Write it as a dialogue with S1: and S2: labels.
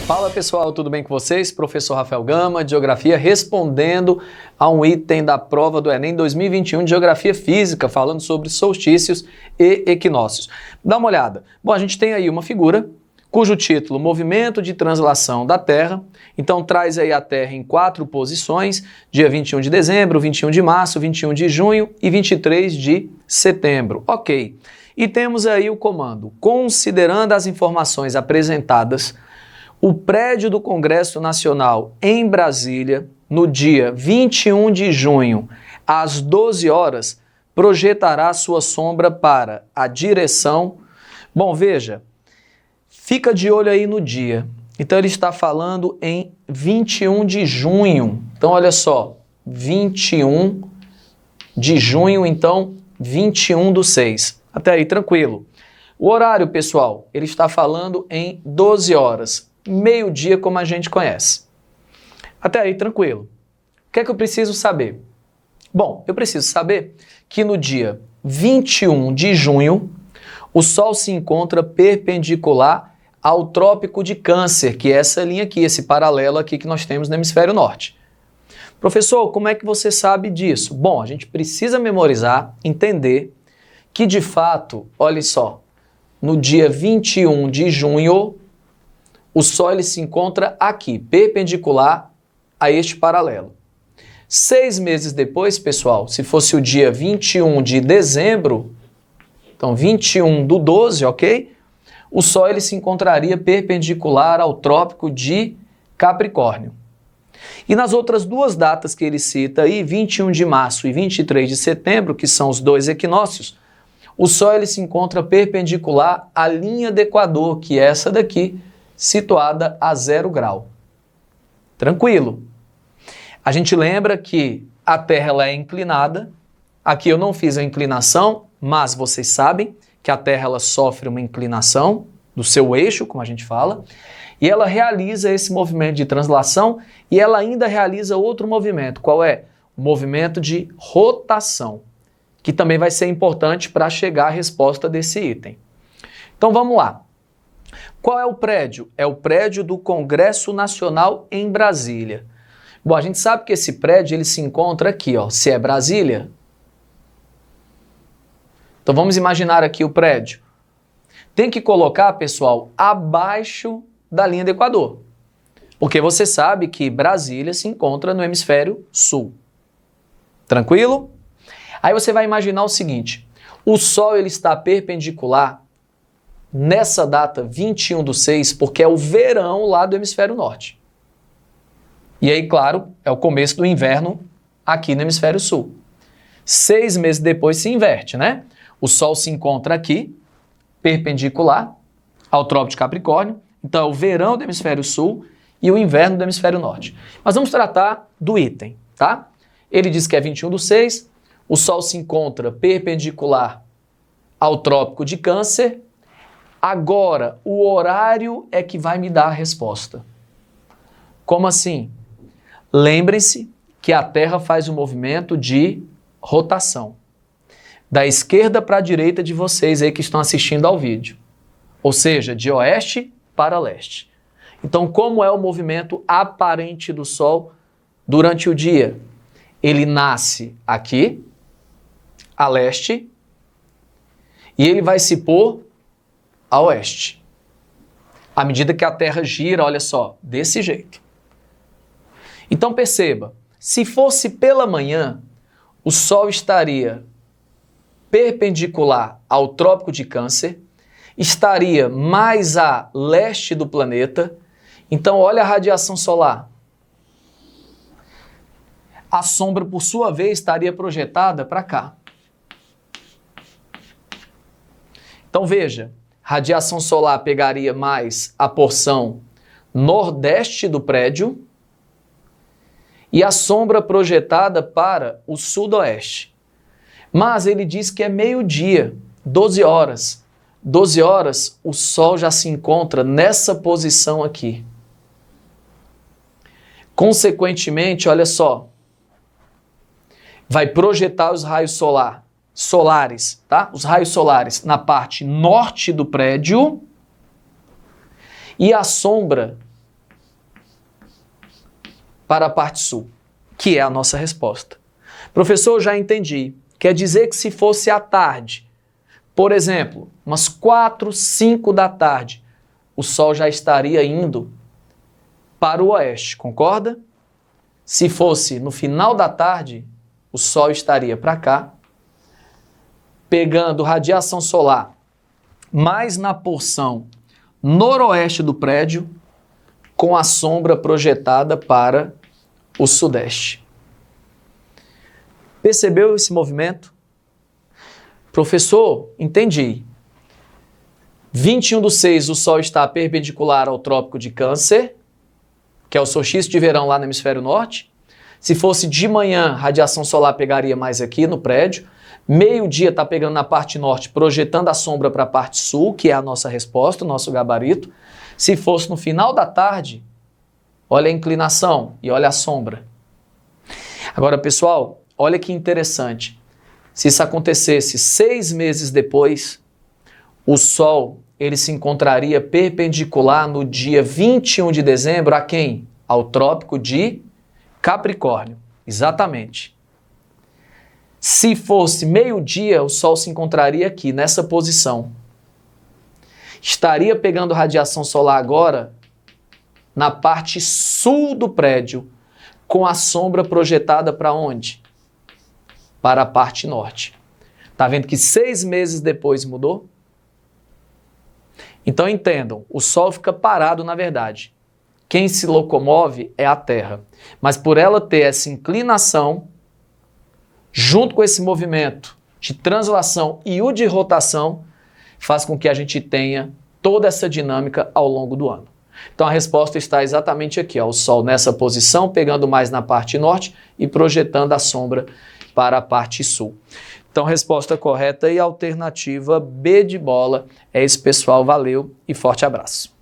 S1: Fala pessoal, tudo bem com vocês? Professor Rafael Gama, de Geografia, respondendo a um item da prova do Enem 2021 de Geografia Física, falando sobre solstícios e equinócios. Dá uma olhada. Bom, a gente tem aí uma figura cujo título, Movimento de Translação da Terra. Então traz aí a Terra em 4 posições, dia 21 de dezembro, 21 de março, 21 de junho e 23 de setembro. Ok. E temos aí o comando, considerando as informações apresentadas, o prédio do Congresso Nacional em Brasília, no dia 21 de junho, às 12 horas, projetará sua sombra para a direção. Bom, veja, fica de olho aí no dia. Então ele está falando em 21 de junho. Então olha só, 21 de junho, então 21/6. Até aí, tranquilo. O horário, pessoal, ele está falando em 12 horas. Meio-dia, como a gente conhece. Até aí, tranquilo. O que é que eu preciso saber? Bom, eu preciso saber que no dia 21 de junho, o Sol se encontra perpendicular ao Trópico de Câncer, que é essa linha aqui, esse paralelo aqui que nós temos no hemisfério norte. Professor, como é que você sabe disso? Bom, a gente precisa memorizar, entender que de fato, olha só, no dia 21 de junho, o Sol ele se encontra aqui, perpendicular a este paralelo. 6 meses depois, pessoal, se fosse o dia 21 de dezembro, então 21/12, ok? O Sol ele se encontraria perpendicular ao Trópico de Capricórnio. E nas outras 2 datas que ele cita aí, 21 de março e 23 de setembro, que são os 2 equinócios, o Sol ele se encontra perpendicular à linha do Equador, que é essa daqui, situada a 0 grau. Tranquilo. A gente lembra que a Terra ela é inclinada. Aqui eu não fiz a inclinação, mas vocês sabem que a Terra ela sofre uma inclinação do seu eixo, como a gente fala, e ela realiza esse movimento de translação e ela ainda realiza outro movimento. Qual é? O movimento de rotação, que também vai ser importante para chegar à resposta desse item. Então vamos lá. Qual é o prédio? É o prédio do Congresso Nacional em Brasília. Bom, a gente sabe que esse prédio ele se encontra aqui, ó. Se é Brasília. Então vamos imaginar aqui o prédio. Tem que colocar, pessoal, abaixo da linha do Equador. Porque você sabe que Brasília se encontra no hemisfério sul. Tranquilo? Aí você vai imaginar o seguinte, o Sol ele está perpendicular nessa data 21/6, porque é o verão lá do hemisfério norte. E aí, claro, é o começo do inverno aqui no hemisfério sul. 6 meses depois se inverte, né? O Sol se encontra aqui, perpendicular ao Trópico de Capricórnio, então é o verão do hemisfério sul e o inverno do hemisfério norte. Mas vamos tratar do item, tá? Ele diz que é 21/6, o Sol se encontra perpendicular ao Trópico de Câncer. Agora, o horário é que vai me dar a resposta. Como assim? Lembrem-se que a Terra faz um movimento de rotação. Da esquerda para a direita de vocês aí que estão assistindo ao vídeo. Ou seja, de oeste para leste. Então, como é o movimento aparente do Sol durante o dia? Ele nasce aqui, a leste, e ele vai se pôr a oeste. À medida que a Terra gira, olha só, desse jeito. Então perceba, se fosse pela manhã, o Sol estaria perpendicular ao Trópico de Câncer, estaria mais a leste do planeta. Então olha a radiação solar. A sombra, por sua vez, estaria projetada para cá. Então veja, radiação solar pegaria mais a porção nordeste do prédio e a sombra projetada para o sudoeste. Mas ele diz que é meio-dia, 12 horas. 12 horas, o Sol já se encontra nessa posição aqui. Consequentemente, olha só, vai projetar os raios solares, tá? Os raios solares na parte norte do prédio e a sombra para a parte sul, que é a nossa resposta. Professor, já entendi. Quer dizer que se fosse à tarde, por exemplo, umas 4, 5 da tarde, o Sol já estaria indo para o oeste, concorda? Se fosse no final da tarde, o Sol estaria para cá, pegando radiação solar mais na porção noroeste do prédio, com a sombra projetada para o sudeste. Percebeu esse movimento? Professor, entendi. 21/6, o Sol está perpendicular ao Trópico de Câncer, que é o solstício de verão lá no hemisfério norte. Se fosse de manhã, a radiação solar pegaria mais aqui no prédio. Meio-dia está pegando na parte norte, projetando a sombra para a parte sul, que é a nossa resposta, o nosso gabarito. Se fosse no final da tarde, olha a inclinação e olha a sombra. Agora, pessoal, olha que interessante. Se isso acontecesse 6 meses depois, o Sol ele se encontraria perpendicular no dia 21 de dezembro a quem? Ao Trópico de Capricórnio. Exatamente. Se fosse meio-dia, o Sol se encontraria aqui, nessa posição. Estaria pegando radiação solar agora na parte sul do prédio, com a sombra projetada para onde? Para a parte norte. Tá vendo que 6 meses depois mudou? Então entendam, o Sol fica parado na verdade. Quem se locomove é a Terra. Mas por ela ter essa inclinação, junto com esse movimento de translação e o de rotação, faz com que a gente tenha toda essa dinâmica ao longo do ano. Então a resposta está exatamente aqui, ó, o Sol nessa posição, pegando mais na parte norte e projetando a sombra para a parte sul. Então, resposta correta e alternativa B de bola é isso, pessoal. Valeu e forte abraço.